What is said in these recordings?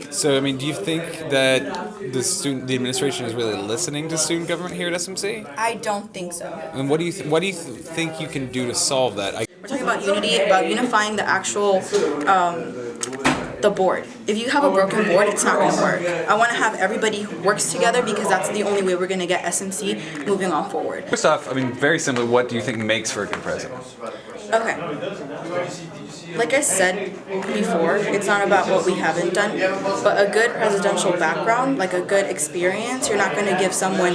So, I mean, do you think that the administration is really listening to student government here at SMC? I don't think so. And think you can do to solve that? We're talking about unity, about unifying the actual the board. If you have a broken board, it's not going to work. I want to have everybody who works together because that's the only way we're going to get SMC moving on forward. First off, I mean, very simply, what do you think makes for a good president? Okay. Like I said before, it's not about what we haven't done, but a good presidential background, like a good experience. You're not going to give someone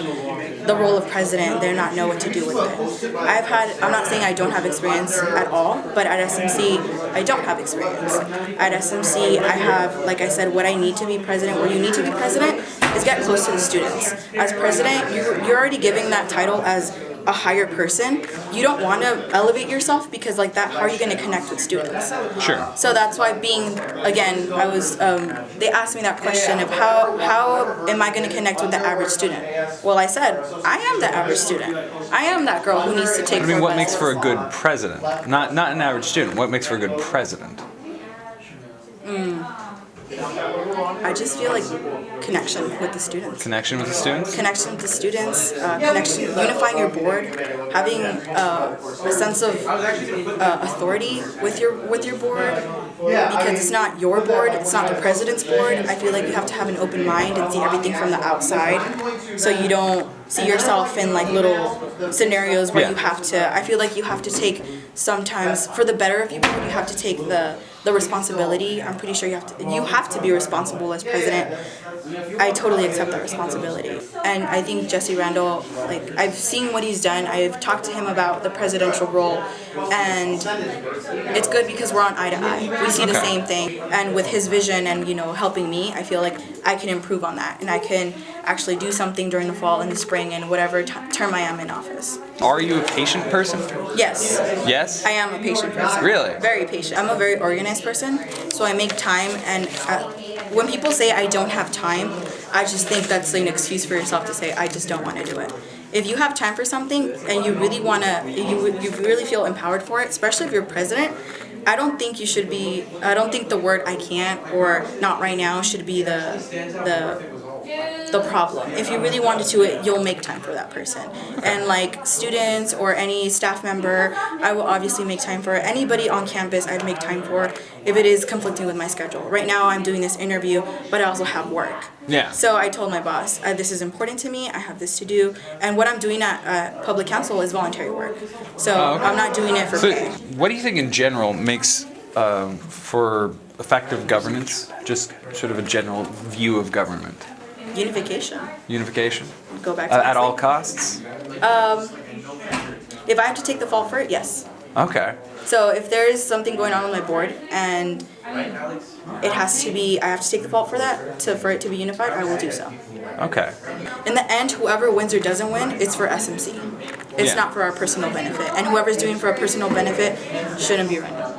the role of president, they not know what to do with it. I'm not saying I don't have experience at all, but at SMC, I don't have experience. At SMC, I have, like I said, what I need to be president, where you need to be president, is get close to the students. As president, you're already giving that title as a higher person. You don't want to elevate yourself because like that, how are you going to connect with students? Sure. So that's why again, I was, they asked me that question of how am I going to connect with the average student? Well, I said, I am the average student. I am that girl who needs to take I mean, what makes lessons. for a good president? Not an average student. What makes for a good president? I just feel like connection with the students. Connection with the students? Connection with the students, unifying your board, having a sense of authority with your board, because it's not your board, it's not the president's board. I feel like you have to have an open mind and see everything from the outside, so you don't see yourself in like little scenarios where you have to. I feel like you have to take sometimes for the better of your board. You have to take the responsibility. I'm pretty sure you have to be responsible as president. I totally accept that responsibility. And I think Jesse Randall, like, I've seen what he's done. I've talked to him about the presidential role, and it's good because we're on eye to eye. We see the same thing. And with his vision and, helping me, I feel like I can improve on that. And I can actually do something during the fall and the spring and whatever term I am in office. Are you a patient person? Yes. Yes? I am a patient person. Really? Very patient. I'm a very organized person, so I make time, and when people say I don't have time, I just think that's an excuse for yourself to say I just don't want to do it. If you have time for something and you really want to, you really feel empowered for it, especially if you're president, I don't think the word I can't or not right now should be the problem. If you really want to do it, you'll make time for that person. And like students or any staff member, I will obviously make time for. Anybody on campus, I'd make time for if it is conflicting with my schedule. Right now, I'm doing this interview, but I also have work. Yeah. So I told my boss, this is important to me, I have this to do, and what I'm doing at public council is voluntary work. So I'm not doing it for pay. What do you think in general makes for effective governance, just sort of a general view of government? Unification. Unification? Go back to at all costs? If I have to take the fault for it, yes. Okay. So if there is something going on with my board and I have to take the fault for that, for it to be unified, I will do so. Okay. In the end, whoever wins or doesn't win, it's for SMC. It's not for our personal benefit. And whoever's doing for our personal benefit shouldn't be running.